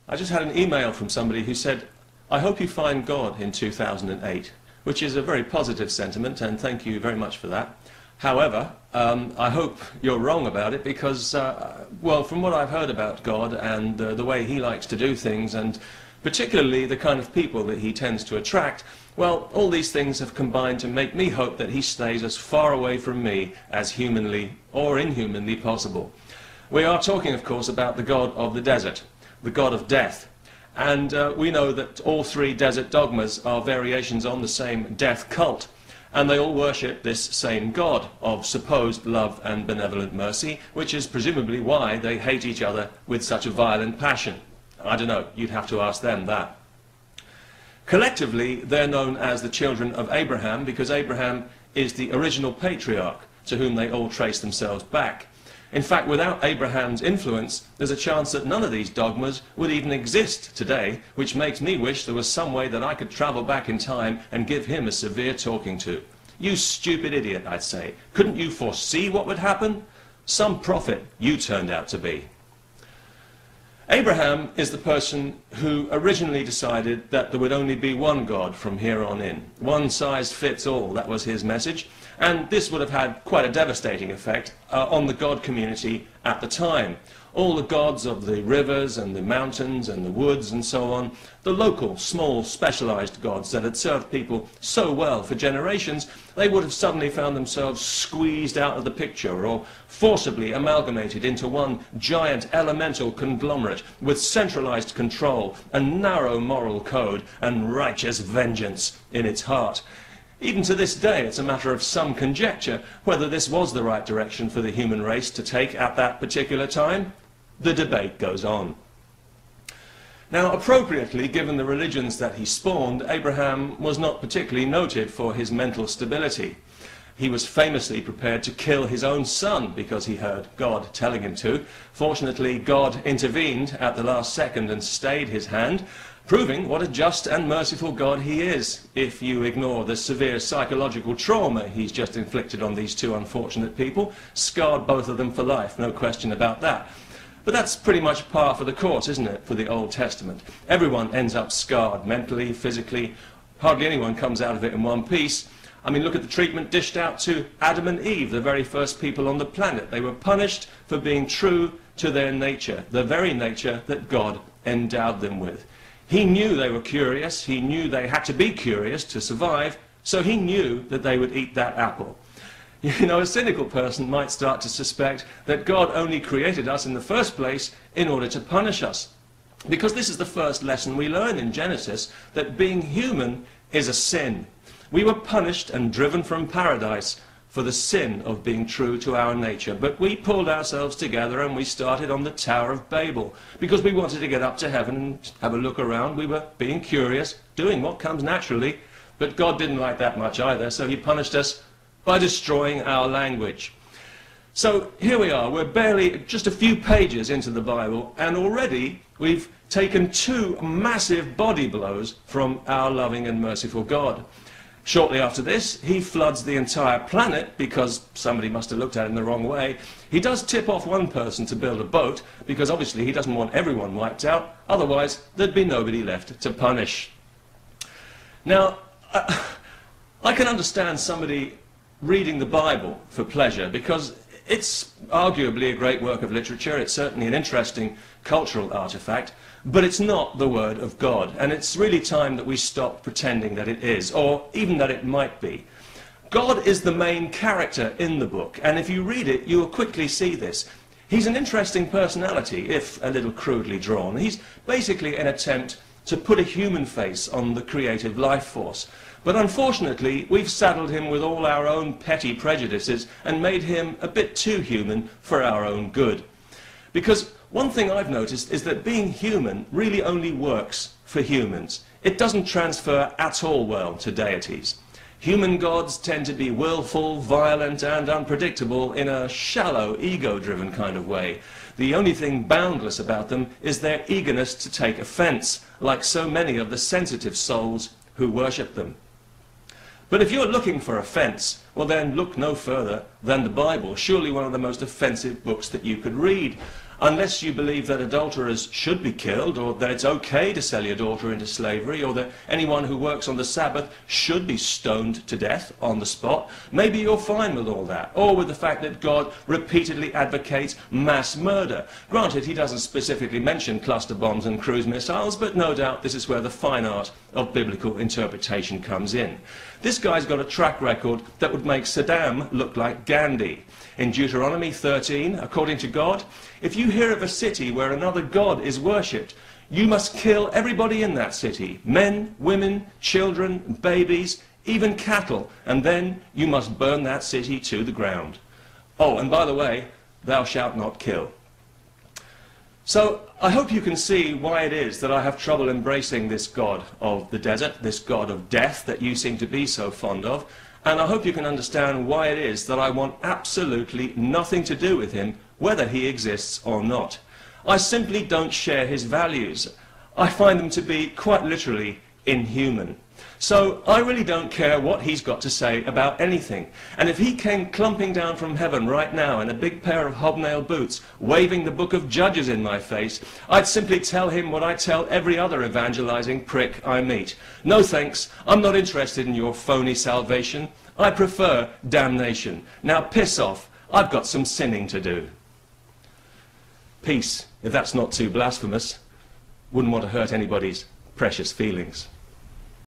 I just had an email from somebody who said, I hope you find God in 2008, which is a very positive sentiment, and thank you very much for that. However, I hope you're wrong about it because, well, from what I've heard about God and the way he likes to do things, and particularly the kind of people that he tends to attract, well, all these things have combined to make me hope that he stays as far away from me as humanly or inhumanly possible. We are talking, of course, about the God of the desert, the God of death. And we know that all three desert dogmas are variations on the same death cult. And they all worship this same God of supposed love and benevolent mercy, which is presumably why they hate each other with such a violent passion. I don't know, you'd have to ask them that. Collectively, they're known as the children of Abraham because Abraham is the original patriarch to whom they all trace themselves back. In fact, without Abraham's influence, there's a chance that none of these dogmas would even exist today, which makes me wish there was some way that I could travel back in time and give him a severe talking to. You stupid idiot, I'd say. Couldn't you foresee what would happen? Some prophet you turned out to be. Abraham is the person who originally decided that there would only be one God from here on in. One size fits all, that was his message. And this would have had quite a devastating effect on the God community at the time. All the gods of the rivers and the mountains and the woods and so on, the local, small, specialized gods that had served people so well for generations, they would have suddenly found themselves squeezed out of the picture or forcibly amalgamated into one giant elemental conglomerate with centralized control and narrow moral code and righteous vengeance in its heart. Even to this day, it's a matter of some conjecture whether this was the right direction for the human race to take at that particular time. The debate goes on. Now, appropriately, given the religions that he spawned, Abraham was not particularly noted for his mental stability. He was famously prepared to kill his own son because he heard God telling him to. Fortunately, God intervened at the last second and stayed his hand, proving what a just and merciful God he is, if you ignore the severe psychological trauma he's just inflicted on these two unfortunate people. Scarred both of them for life, no question about that. But that's pretty much par for the course, isn't it, for the Old Testament? Everyone ends up scarred, mentally, physically. Hardly anyone comes out of it in one piece. I mean, look at the treatment dished out to Adam and Eve, the very first people on the planet. They were punished for being true to their nature, the very nature that God endowed them with. He knew they were curious, he knew they had to be curious to survive, so he knew that they would eat that apple. You know, a cynical person might start to suspect that God only created us in the first place in order to punish us. Because this is the first lesson we learn in Genesis, that being human is a sin. We were punished and driven from paradise for the sin of being true to our nature. But we pulled ourselves together and we started on the Tower of Babel because we wanted to get up to heaven and have a look around. We were being curious, doing what comes naturally. But God didn't like that much either, so he punished us by destroying our language. So here we are, we're barely just a few pages into the Bible, and already we've taken two massive body blows from our loving and merciful God. Shortly after this, he floods the entire planet because somebody must have looked at it in the wrong way. He does tip off one person to build a boat because obviously he doesn't want everyone wiped out, otherwise there'd be nobody left to punish. Now, I can understand somebody reading the Bible for pleasure because it's arguably a great work of literature, it's certainly an interesting cultural artifact, but it's not the Word of God, and it's really time that we stop pretending that it is, or even that it might be. God is the main character in the book, and if you read it, you will quickly see this. He's an interesting personality, if a little crudely drawn. He's basically an attempt to put a human face on the creative life force. But unfortunately, we've saddled him with all our own petty prejudices and made him a bit too human for our own good. Because one thing I've noticed is that being human really only works for humans. It doesn't transfer at all well to deities. Human gods tend to be willful, violent, and unpredictable in a shallow, ego-driven kind of way. The only thing boundless about them is their eagerness to take offense, like so many of the sensitive souls who worship them. But if you're looking for offense, well then look no further than the Bible, surely one of the most offensive books that you could read. unless you believe that adulterers should be killed, or that it's okay to sell your daughter into slavery, or that anyone who works on the Sabbath should be stoned to death on the spot, maybe you're fine with all that, or with the fact that God repeatedly advocates mass murder. Granted, he doesn't specifically mention cluster bombs and cruise missiles, but no doubt this is where the fine art of biblical interpretation comes in. This guy's got a track record that would make Saddam look like Gandhi. In Deuteronomy 13, according to God, if you hear of a city where another god is worshipped, you must kill everybody in that city, men, women, children, babies, even cattle, and then you must burn that city to the ground. Oh, and by the way, thou shalt not kill. So I hope you can see why it is that I have trouble embracing this God of the desert, this God of death that you seem to be so fond of, and I hope you can understand why it is that I want absolutely nothing to do with him, whether he exists or not. I simply don't share his values. I find them to be quite literally inhuman. So I really don't care what he's got to say about anything. And if he came clumping down from heaven right now in a big pair of hobnail boots, waving the book of Judges in my face, I'd simply tell him what I tell every other evangelizing prick I meet. No thanks, I'm not interested in your phony salvation. I prefer damnation. Now piss off, I've got some sinning to do. Peace, if that's not too blasphemous. Wouldn't want to hurt anybody's precious feelings.